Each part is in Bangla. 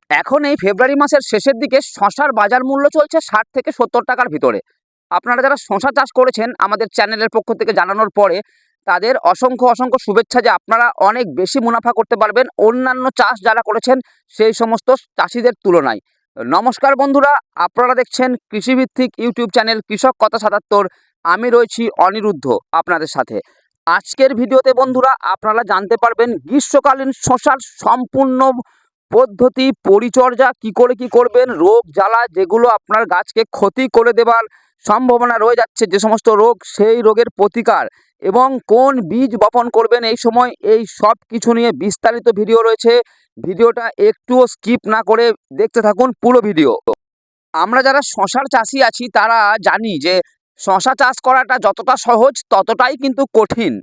এখন এই ফেব্রুয়ারি মাসের শেষের দিকে শশার বাজার মূল্য চলছে 60 থেকে 70 টাকার ভিতরে। আপনারা যারা শশা চাষ করেছেন আমাদের চ্যানেলের পক্ষ থেকে জানানোর পরে তাদের অসংখ্য অসংখ্য শুভেচ্ছা যে আপনারা অনেক বেশি মুনাফা করতে পারবেন অন্যান্য চাষ যারা করেছেন সেই সমস্ত চাষিদের তুলনায়। নমস্কার বন্ধুরা, আপনারা দেখছেন কৃষিভিত্তিক ইউটিউব চ্যানেল কৃষক কথা 77। আমি রয়েছি অনিরুদ্ধ আপনাদের সাথে। আজকের ভিডিওতে বন্ধুরা আপনারা জানতে পারবেন গ্রীষ্মকালীন শশার সম্পূর্ণ পদ্ধতি, পরিচর্যা কি করবেন, রোগ জ্বালা যেগুলো আপনার গাছকে ক্ষতি করে দেবার সম্ভাবনা রয়ে যাচ্ছে, যে সমস্ত রোগ সেই রোগের প্রতিকার এবং কোন বীজ বপন করবেন এই সময়, এই সব কিছু নিয়ে বিস্তারিত ভিডিও রয়েছে। ভিডিওটা একটুও স্কিপ না করে দেখতে থাকুন পুরো ভিডিও। আমরা যারা শশার চাষি আছি তারা জানি যে শশা চাষ করাটা যতটা সহজ ততটাই কিন্তু কঠিন।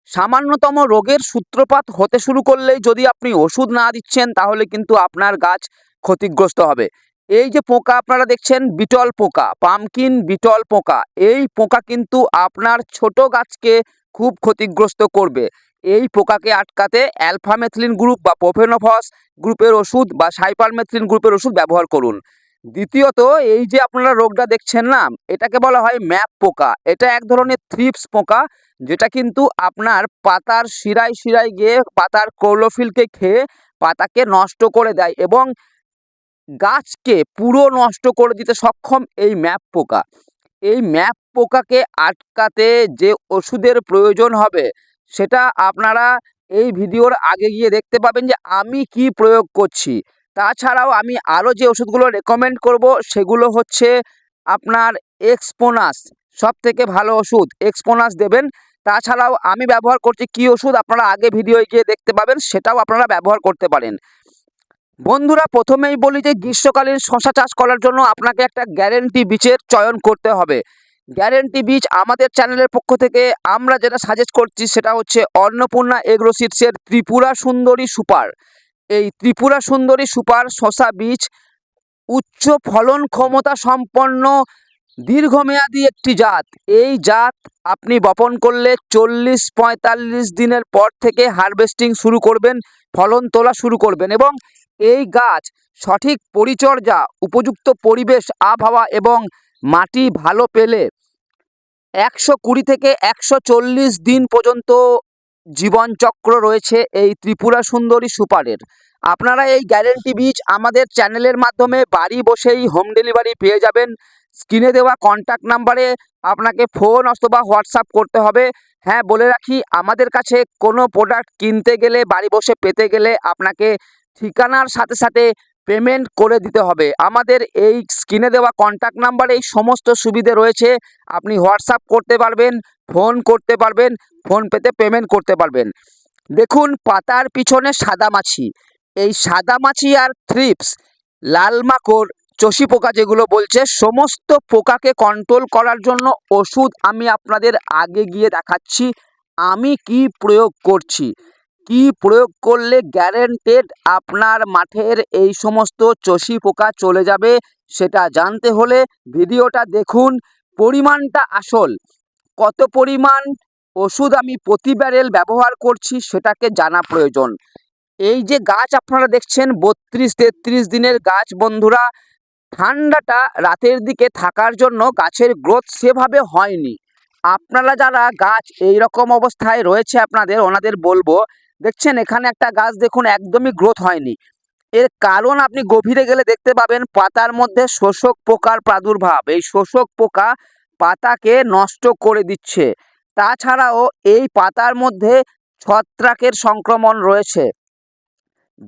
সামান্যতম রোগের সূত্রপাত হতে শুরু করলেই যদি আপনি ওষুধ না দিচ্ছেন তাহলে কিন্তু আপনার গাছ ক্ষতিগ্রস্ত হবে। এই যে পোকা আপনারা দেখছেন, বিটল পোকা, পামকিন বিটল পোকা, এই পোকা কিন্তু আপনার ছোট গাছকে খুব ক্ষতিগ্রস্ত করবে। এই পোকাকে আটকাতে অ্যালফামেথিলিন গ্রুপ বা প্রোফেনোফস গ্রুপের ওষুধ বা সাইপারমেথিলিন গ্রুপের ওষুধ ব্যবহার করুন। দ্বিতীয়ত, এই যে আপনারা রোগটা দেখছেন না, এটাকে বলা হয় ম্যাপ পোকা। এটা এক ধরনের থ্রিপস পোকা যেটা কিন্তু আপনার পাতার শিরায় শিরায় গিয়ে পাতার ক্লোরোফিলকে খেয়ে পাতাকে নষ্ট করে দেয় এবং গাছকে পুরো নষ্ট করে দিতে সক্ষম এই ম্যাপ পোকা। এই ম্যাপ পোকাকে আটকাতে যে ওষুধের প্রয়োজন হবে সেটা আপনারা এই ভিডিওর আগে গিয়ে দেখতে পাবেন যে আমি কি প্রয়োগ করছি। তাছাড়াও আমি আরও যে ওষুধগুলো রেকমেন্ড করব সেগুলো হচ্ছে আপনার এক্সপোনাস, সব থেকে ভালো ওষুধ এক্সপোনাস দেবেন। তাছাড়াও আমি ব্যবহার করছি কি ওষুধ আপনারা আগে ভিডিও গিয়ে দেখতে পাবেন, সেটাও আপনারা ব্যবহার করতে পারেন। বন্ধুরা প্রথমেই বলি যে গ্রীষ্মকালীন শশা চাষ করার জন্য আপনাকে একটা গ্যারেন্টি বীজের চয়ন করতে হবে। গ্যারেন্টি বীজ আমাদের চ্যানেলের পক্ষ থেকে আমরা যেটা সাজেস্ট করছি সেটা হচ্ছে অন্নপূর্ণা এগ্রো সিডসের ত্রিপুরা সুন্দরী সুপার। এই ত্রিপুরা সুন্দরী সুপার শশা বীজ উচ্চ ফলন ক্ষমতা সম্পন্ন দীর্ঘমেয়াদী একটি জাত। এই জাত আপনি বপন করলে 40-45 দিনের পর থেকে হারভেস্টিং শুরু করবেন, ফলন তোলা শুরু করবেন এবং এই গাছ সঠিক পরিচর্যা, উপযুক্ত পরিবেশ, আবহাওয়া এবং মাটি ভালো পেলে 120 থেকে 140 দিন পর্যন্ত জীবনচক্র রয়েছে এই ত্রিপুরা সুন্দরী সুপারের। আপনারা এই গ্যারেন্টি বীজ আমাদের চ্যানেলের মাধ্যমে বাড়ি বসেই হোম ডেলিভারি পেয়ে যাবেন। স্ক্রিনে দেওয়া কন্ট্যাক্ট নাম্বারে আপনাকে ফোন অথবা হোয়াটসঅ্যাপ করতে হবে। হ্যাঁ, বলে রাখি আমাদের কাছে কোনো প্রোডাক্ট কিনতে গেলে, বাড়ি বসে পেতে গেলে আপনাকে ঠিকানার সাথে সাথে পেমেন্ট করে দিতে হবে। আমাদের এই স্ক্রিনে দেওয়া কন্ট্যাক্ট নাম্বারে এই সমস্ত সুবিধে রয়েছে। আপনি হোয়াটসঅ্যাপ করতে পারবেন, ফোন করতে পারবেন, ফোনপেতে পেমেন্ট করতে পারবেন। দেখুন পাতার পিছনে সাদামাছি, এই সাদামাছি আর থ্রিপস, লাল মাকড়, চষি পোকা যেগুলো বলছে, সমস্ত পোকাকে কন্ট্রোল করার জন্য ওষুধ আমি আপনাদের আগে গিয়ে দেখাচ্ছি আমি কি প্রয়োগ করছি। কি প্রয়োগ করলে গ্যারেন্টেড আপনার মাঠের এই সমস্ত চষি পোকা চলে যাবে, সেটা জানতে হলে ভিডিওটা দেখুন। পরিমাণটা আসল, কত পরিমাণ ওষুধ আমি প্রতি ব্যারেল ব্যবহার করছি সেটাকে জানা প্রয়োজন। এই যে গাছ আপনারা দেখছেন 32-33 দিনের গাছ বন্ধুরা, ঠান্ডাটা রাতের দিকে থাকার জন্য গাছের গ্রোথ সেভাবে হয়নি। আপনারা যারা গাছ এই রকম অবস্থায় রয়েছে আপনাদের, ওনাদের বলবো, দেখছেন এখানে একটা গাছ দেখুন একদমই গ্রোথ হয়নি। এর কারণ আপনি গভীরে গেলে দেখতে পাবেন পাতার মধ্যে শোষক পোকার প্রাদুর্ভাব। এই শোষক পোকা পাতাকে নষ্ট করে দিচ্ছে। তাছাড়াও এই পাতার মধ্যে ছত্রাকের সংক্রমণ রয়েছে।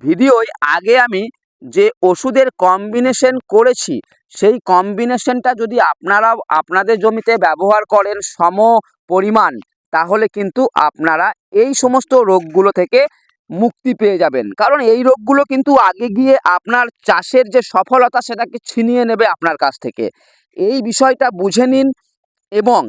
ভিডিওয় আগে আমি যে ওষুধের কম্বিনেশন করেছি সেই কম্বিনেশনটা যদি আপনারাও আপনাদের জমিতে ব্যবহার করেন সম পরিমাণ, তাহলে কিন্তু আপনারা এই সমস্ত রোগগুলো থেকে মুক্তি পেয়ে যাবেন। কারণ এই রোগগুলো কিন্তু আগে গিয়ে আপনার চাষের যে সফলতা সেটাকে ছিনিয়ে নেবে আপনার কাছ থেকে। এই বিষয়টা বুঝে নিন এবং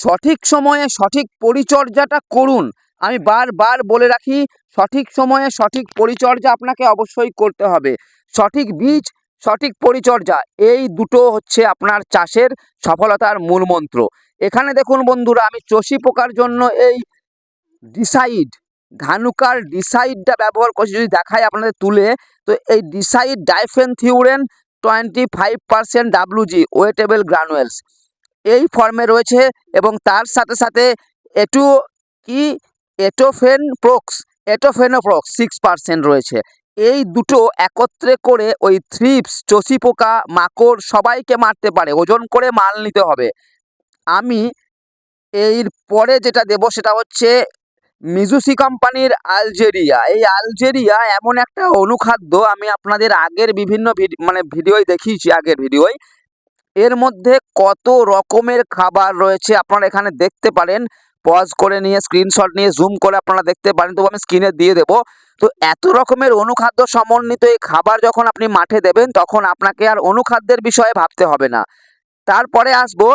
সঠিক সময়ে সঠিক পরিচর্যাটা করুন। আমি বারবার বলে রাখি, সঠিক সময়ে সঠিক পরিচর্যা আপনাকে অবশ্যই করতে হবে। সঠিক বীজ, সঠিক পরিচর্যা, এই দুটো হচ্ছে আপনার চাষের সফলতার মূল মন্ত্র। এখানে দেখুন বন্ধুরা, আমি চষি পোকার জন্য এই ডিসাইড ধানুকার ডিসাইডটা ব্যবহার করছি, যদি দেখায় আপনাদের তুলে, তো এই ডিসাইড ডাইফেনথিউরেন 25% WG ওয়েটেবল গ্রানুয়েলস এই ফর্মে রয়েছে, এবং তার সাথে সাথে এটু কি এটোফেনোপ্রক্স 6% রয়েছে। এই দুটো একত্রে করে ওই থ্রিপস, চষি পোকা, মাকড় সবাইকে মারতে পারে। ওজন করে মাল নিতে হবে। আমি এর পরে যেটা দেব সেটা হচ্ছে মিজুসি কোম্পানির আলজেরিয়া। এই আলজেরিয়া এমন একটা অনুখাদ্য, আমি আপনাদের আগের বিভিন্ন ভিডিওয় দেখিয়েছি, আগের ভিডিওয়। এর মধ্যে কত রকমের খাবার রয়েছে আপনারা এখানে দেখতে পারেন। পজ করে নিয়ে স্ক্রিনশট নিয়ে জুম করে আপনারা দেখতে পারেন, তবু আমি স্ক্রিনে দিয়ে দেবো। তো এত রকমের অনুখাদ্য সমন্বিত এই খাবার যখন আপনি মাঠে দেবেন, তখন আপনাকে আর অনুখাদ্যের বিষয়ে ভাবতে হবে না। তারপরে আসবো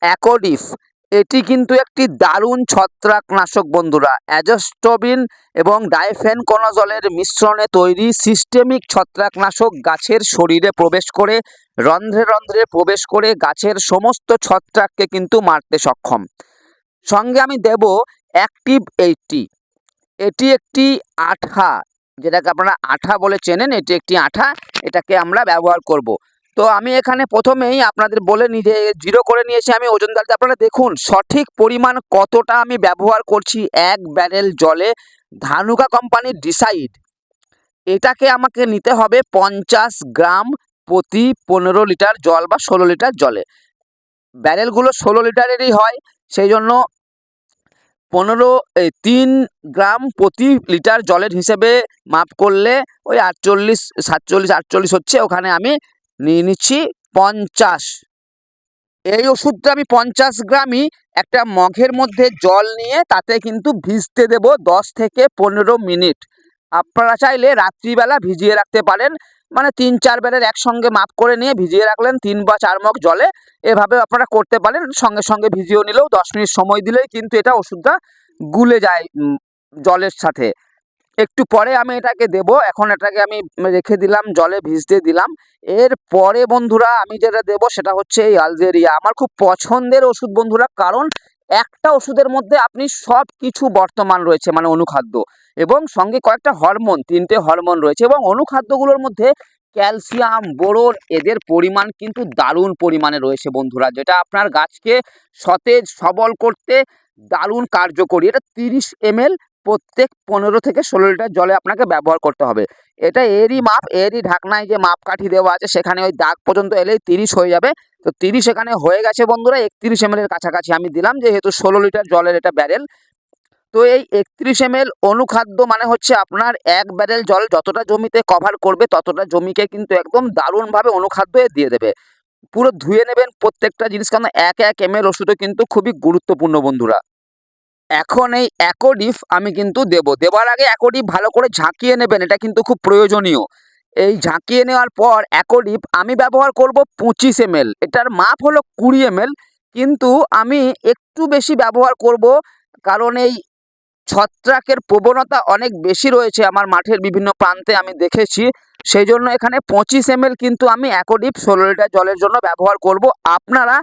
অ্যাকোডিফ। এটি কিন্তু একটি দারুণ ছত্রাকনাশক বন্ধুরা। অ্যাজোস্টোবিন এবং ডাইফেনকোনাজলের মিশ্রণে তৈরি সিস্টেমিক ছত্রাকনাশক গাছের শরীরে প্রবেশ করে, রন্ধ্রে রন্ধ্রে প্রবেশ করে গাছের সমস্ত ছত্রাককে কিন্তু মারতে সক্ষম। সঙ্গে আমি দেব অ্যাক্টিভ 80। এটি একটি আঠা, যেটাকে আপনারা আঠা বলে চেনেন। এটি একটি আঠা, এটাকে আমরা ব্যবহার করব। তো আমি এখানে প্রথমেই আপনাদের বলে নিই যে 0 করে নিয়েছি আমি ওজন দালতে। আপনারা দেখুন সঠিক পরিমাণ কতটা আমি ব্যবহার করছি। 1 ব্যারেল জলে ধানুকা কোম্পানির ডিসাইড, এটাকে আমাকে নিতে হবে 50 গ্রাম প্রতি 15 লিটার জল বা 16 লিটার জলে। ব্যারেলগুলো 16 লিটারেরই হয়, সেই জন্য 3 গ্রাম প্রতি লিটার জলের হিসেবে মাপ করলে ওই 47 হচ্ছে। ওখানে আমি নিয়ে নিচ্ছি 50। এই ওষুধটা আমি 50 গ্রামই একটা মগের মধ্যে জল নিয়ে তাতে কিন্তু ভিজতে দেব 10 থেকে 15 মিনিট। আপনারা চাইলে রাত্রিবেলা ভিজিয়ে রাখতে পারেন, মানে 3-4 বেরের একসঙ্গে মাপ করে নিয়ে ভিজিয়ে রাখলেন 3 বা 4 মগ জলে। এভাবে আপনারা করতে পারেন। সঙ্গে সঙ্গে ভিজিয়েও নিলেও 10 মিনিট সময় দিলেই কিন্তু এটা ওষুধটা গুলে যায় জলের সাথে। একটু পরে আমি এটাকে দেব। এখন এটাকে আমি রেখে দিলাম, জলে ভিজতে দিলাম। এর পরে বন্ধুরা আমি যেটা দেব সেটা হচ্ছে এই আলজেরিয়া। আমার খুব পছন্দের ওষুধ বন্ধুরা, কারণ একটা ওষুধের মধ্যে আপনি সব কিছু বর্তমান রয়েছে, মানে অনুখাদ্য এবং সঙ্গে কয়েকটা হরমোন, 3টে হরমোন রয়েছে। এবং অনুখাদ্যগুলোর মধ্যে ক্যালসিয়াম, বোরন এদের পরিমাণ কিন্তু দারুণ পরিমাণে রয়েছে বন্ধুরা, যেটা আপনার গাছকে সতেজ সবল করতে দারুণ কার্যকরী। এটা 30 ml প্রত্যেক 15 থেকে 16 লিটার জলে আপনাকে ব্যবহার করতে হবে। এটা এরই মাপ, এরই ঢাকনায় যে মাপকাঠি দেওয়া আছে সেখানে ওই দাগ পর্যন্ত এলেই 30 হয়ে যাবে। তো 30 এখানে হয়ে গেছে বন্ধুরা। 31 ml এর কাছাকাছি আমি দিলাম, যেহেতু 16 লিটার জলের এটা ব্যারেল। তো এই 31 ml অনুখাদ্য মানে হচ্ছে আপনার 1 ব্যারেল জল যতটা জমিতে কভার করবে ততটা জমিকে কিন্তু একদম দারুণভাবে অনুখাদ্য দিয়ে দেবে। পুরো ধুয়ে নেবেন প্রত্যেকটা জিনিস, কারণ 1 ml ওষুধও কিন্তু খুবই গুরুত্বপূর্ণ বন্ধুরা। এখন এই অ্যাকোডিফ আমি কিন্তু দেবার আগে অ্যাকোডিফ ভালো করে ঝাঁকিয়ে নেবেন, এটা কিন্তু খুব প্রয়োজনীয়। এই ঝাঁকিয়ে নেওয়ার পর অ্যাকোডিফ আমি ব্যবহার করব 25 ml। এটার মাপ হলো 20 ml, কিন্তু আমি একটু বেশি ব্যবহার করব, কারণ এই ছত্রাকের প্রবণতা অনেক বেশি রয়েছে আমার মাঠের বিভিন্ন প্রান্তে, আমি দেখেছি। সেই জন্য এখানে 25 ml কিন্তু আমি অ্যাকোডিফ 16 লিটার জলের জন্য ব্যবহার করব। আপনারা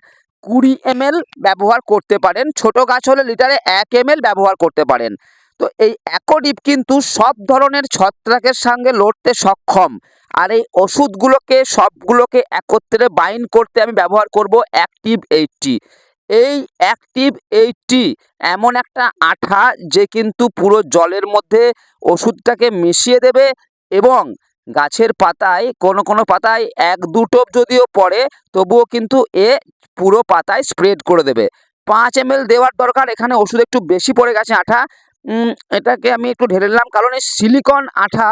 20 ml ব্যবহার করতে পারেন, ছোট গাছ হলে লিটারে 1 ml ব্যবহার করতে পারেন। তো এই অ্যাকোডিফ কিন্তু সব ধরনের ছত্রাকের সঙ্গে লড়তে সক্ষম। আর এই ওষুধগুলোকে সবগুলোকে একত্রে বাইন্ড করতে আমি ব্যবহার করব অ্যাক্টিভ 80। এই অ্যাক্টিভ 80 এমন একটা আঠা যে কিন্তু পুরো জলের মধ্যে ওষুধটাকে মিশিয়ে দেবে, এবং গাছের পাতায় কোনো পাতায় 1-2 টোপ যদিও পড়ে তবুও কিন্তু এ পুরো পাতায় স্প্রেড করে দেবে। 5 ml দেওয়ার দরকার, এখানে ওষুধ একটু বেশি পড়ে গেছে আঠা। এটাকে আমি একটু ঢেলে নিলাম, কারণ এই সিলিকন আঠা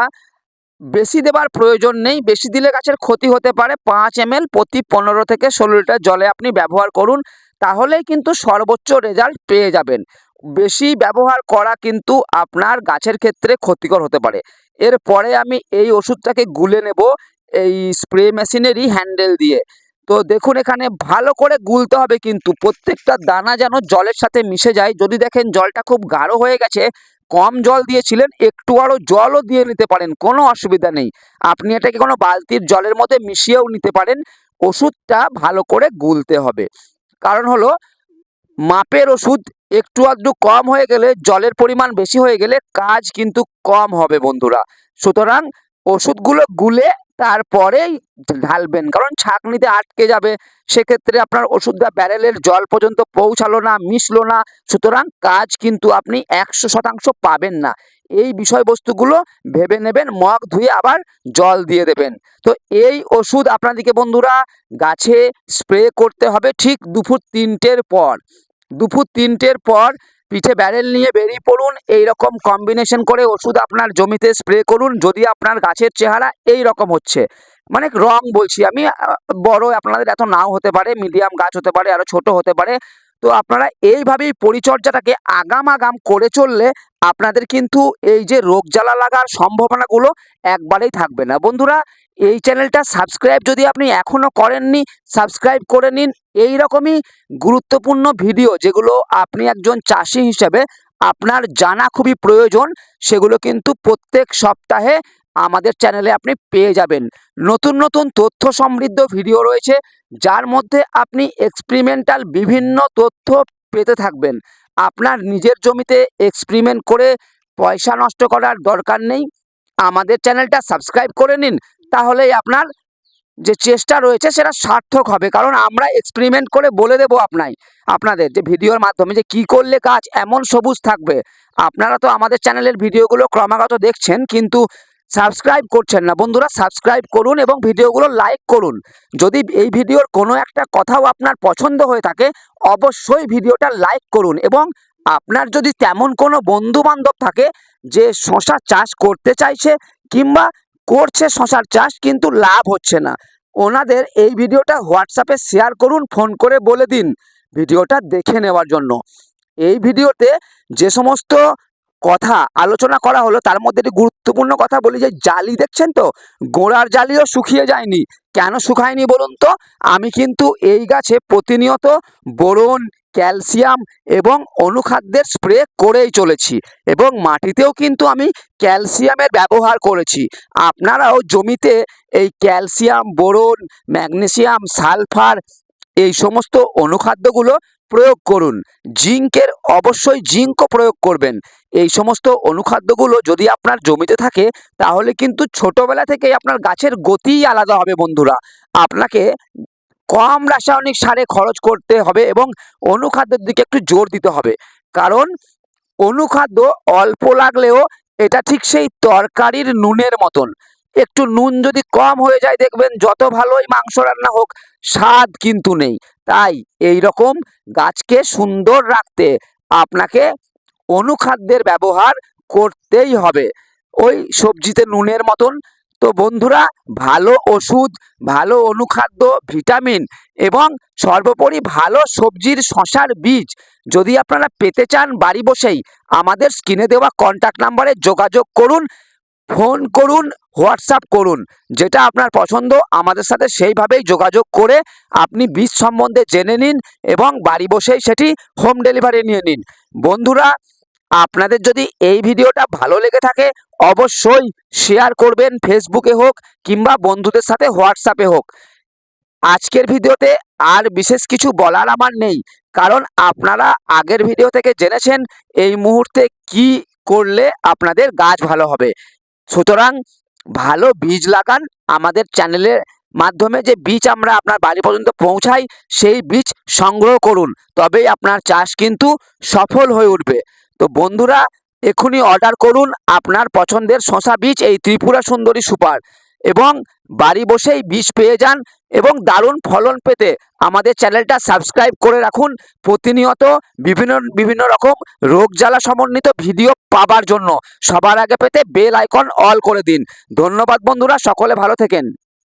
বেশি দেবার প্রয়োজন নেই, বেশি দিলে গাছের ক্ষতি হতে পারে। 5 ml প্রতি 15 থেকে 16 লিটার জলে আপনি ব্যবহার করুন, তাহলেই কিন্তু সর্বোচ্চ রেজাল্ট পেয়ে যাবেন। বেশি ব্যবহার করা কিন্তু আপনার গাছের ক্ষেত্রে ক্ষতিকর হতে পারে। এরপরে আমি এই ওষুধটাকে গুলে নেব এই স্প্রে মেশিনেরই হ্যান্ডেল দিয়ে। তো দেখুন এখানে ভালো করে গুলতে হবে, কিন্তু প্রত্যেকটা দানা যেন জলের সাথে মিশে যায়। যদি দেখেন জলটা খুব গাঢ় হয়ে গেছে, কম জল দিয়েছিলেন, একটু আরও জলও দিয়ে নিতে পারেন, কোনো অসুবিধা নেই। আপনি এটাকে কোনো বালতির জলের মধ্যে মিশিয়েও নিতে পারেন। ওষুধটা ভালো করে গুলতে হবে, কারণ হলো মাপের ওষুধ একটু আধটু কম হয়ে গেলে, জলের পরিমাণ বেশি হয়ে গেলে কাজ কিন্তু কম হবে বন্ধুরা। সুতরাং ওষুধগুলো গুলে তারপরেই ঢালবেন, কারণ ছাঁকনিতে আটকে যাবে, সেক্ষেত্রে আপনার ওষুধটা ব্যারেলের জল পর্যন্ত পৌঁছালো না, মিশলো না, সুতরাং কাজ কিন্তু আপনি 100% পাবেন না। এই বিষয়বস্তুগুলো ভেবে নেবেন, মগ ধুয়ে আবার জল দিয়ে দেবেন। তো এই ওষুধ আপনাদেরকে বন্ধুরা গাছে স্প্রে করতে হবে ঠিক দুপুর 3টের পর। দুপুর 3টের পর পিঠে ব্যারেল নিয়ে বেরিয়ে পড়ুন, এই রকম কম্বিনেশন করে ওষুধ আপনার জমিতে স্প্রে করুন। যদি আপনার গাছের চেহারা এই রকম হচ্ছে, মানে রং বলছি আমি, বড় আপনাদের এত নাও হতে পারে, মিডিয়াম গাছ হতে পারে, আরও ছোট হতে পারে, তো আপনারা এইভাবেই পরিচর্যাটাকে আগাম আগাম করে চললে আপনাদের কিন্তু এই যে রোগ জ্বালা লাগার সম্ভাবনাগুলো একবারেই থাকবে না। বন্ধুরা, এই চ্যানেলটা সাবস্ক্রাইব যদি আপনি এখনও করেননি, সাবস্ক্রাইব করে নিন। এই রকমই গুরুত্বপূর্ণ ভিডিও যেগুলো আপনি একজন চাষি হিসেবে আপনার জানা খুবই প্রয়োজন, সেগুলো কিন্তু প্রত্যেক সপ্তাহে আমাদের চ্যানেলে আপনি পেয়ে যাবেন। নতুন নতুন তথ্য সমৃদ্ধ ভিডিও রয়েছে, যার মধ্যে আপনি এক্সপেরিমেন্টাল বিভিন্ন তথ্য পেতে থাকবেন। আপনার নিজের জমিতে এক্সপেরিমেন্ট করে পয়সা নষ্ট করার দরকার নেই, আমাদের চ্যানেলটা সাবস্ক্রাইব করে নিন, তাহলেই আপনার যে চেষ্টা রয়েছে সেটা সার্থক হবে। কারণ আমরা এক্সপেরিমেন্ট করে বলে দেবো আপনাদের যে ভিডিওর মাধ্যমে যে কী করলে গাছ এমন সবুজ থাকবে। আপনারা তো আমাদের চ্যানেলের ভিডিওগুলো ক্রমাগত দেখছেন, কিন্তু সাবস্ক্রাইব করছেন না। বন্ধুরা, সাবস্ক্রাইব করুন এবং ভিডিওগুলো লাইক করুন। যদি এই ভিডিওর কোনো একটা কথাও আপনার পছন্দ হয়ে থাকে, অবশ্যই ভিডিওটা লাইক করুন। এবং আপনার যদি তেমন কোনো বন্ধু বান্ধব থাকে যে শশা চাষ করতে চাইছে কিংবা করছে শশার চাষ কিন্তু লাভ হচ্ছে না, ওনাদের এই ভিডিওটা হোয়াটসঅ্যাপে শেয়ার করুন, ফোন করে বলে দিন ভিডিওটা দেখে নেওয়ার জন্য। এই ভিডিওতে যে সমস্ত কথা আলোচনা করা হলো তার মধ্যে একটি গুরুত্বপূর্ণ কথা বলি, যে জালি দেখছেন তো, গোড়ার জালিও শুকিয়ে যায়নি। কেন শুকায়নি বলুন তো? আমি কিন্তু এই গাছে প্রতিনিয়ত বোরন, ক্যালসিয়াম এবং অনুখাদ্যের স্প্রে করেই চলেছি, এবং মাটিতেও কিন্তু আমি ক্যালসিয়ামের ব্যবহার করেছি। আপনারাও জমিতে এই ক্যালসিয়াম, বোরন, ম্যাগনেসিয়াম, সালফার এই সমস্ত অনুখাদ্যগুলো প্রয়োগ করুন। জিঙ্কের অবশ্যই জিঙ্কও প্রয়োগ করবেন। এই সমস্ত অনুখাদ্যগুলো যদি আপনার জমিতে থাকে তাহলে কিন্তু ছোটবেলা থেকেই আপনার গাছের গতিই আলাদা হবে বন্ধুরা। আপনাকে কম রাসায়নিক সারে খরচ করতে হবে এবং অনুখাদ্যের দিকে একটু জোর দিতে হবে, কারণ অনুখাদ্য অল্প লাগলেও এটা ঠিক সেই তরকারির নুনের মতন। একটু নুন যদি কম হয়ে যায় দেখবেন যত ভালোই মাংস রান্না হোক স্বাদ কিন্তু নেই। তাই এই রকম গাছকে সুন্দর রাখতে আপনাকে অনুখাদ্যের ব্যবহার করতেই হবে, ওই সবজিতে নুনের মতন। তো বন্ধুরা, ভালো ওষুধ, ভালো অনুখাদ্য, ভিটামিন এবং সর্বোপরি ভালো সবজির শশার বীজ যদি আপনারা পেতে চান বাড়ি বসেই আমাদের স্ক্রিনে দেওয়া কন্ট্যাক্ট নাম্বারে যোগাযোগ করুন, ফোন করুন, হোয়াটসঅ্যাপ করুন, যেটা আপনার পছন্দ আমাদের সাথে সেইভাবেই যোগাযোগ করে আপনি বীজ সম্বন্ধে জেনে নিন এবং বাড়ি বসেই সেটি হোম ডেলিভারি নিয়ে নিন। বন্ধুরা, আপনাদের যদি এই ভিডিওটা ভালো লেগে থাকে অবশ্যই শেয়ার করবেন, ফেসবুকে হোক কিংবা বন্ধুদের সাথে হোয়াটসঅ্যাপে হোক। আজকের ভিডিওতে আর বিশেষ কিছু বলার আমার নেই, কারণ আপনারা আগের ভিডিও থেকে জেনেছেন এই মুহূর্তে কি করলে আপনাদের গাছ ভালো হবে। সুতরাং ভালো বীজ লাগান, আমাদের চ্যানেলের মাধ্যমে যে বীজ আমরা আপনার বাড়ি পর্যন্ত পৌঁছাই সেই বীজ সংগ্রহ করুন, তবেই আপনার চাষ কিন্তু সফল হয়ে উঠবে। তো বন্ধুরা, এখনই অর্ডার করুন আপনার পছন্দের শশা বীজ এই ত্রিপুরা সুন্দরী সুপার, এবং বাড়ি বসেই বীজ পেয়ে যান এবং দারুণ ফলন পেতে আমাদের চ্যানেলটা সাবস্ক্রাইব করে রাখুন। প্রতিনিয়ত বিভিন্ন বিভিন্ন রকম রোগ জ্বালা সমন্বিত ভিডিও পাবার জন্য সবার আগে পেতে বেল আইকন অল করে দিন। ধন্যবাদ বন্ধুরা, সকলে ভালো থেকেন।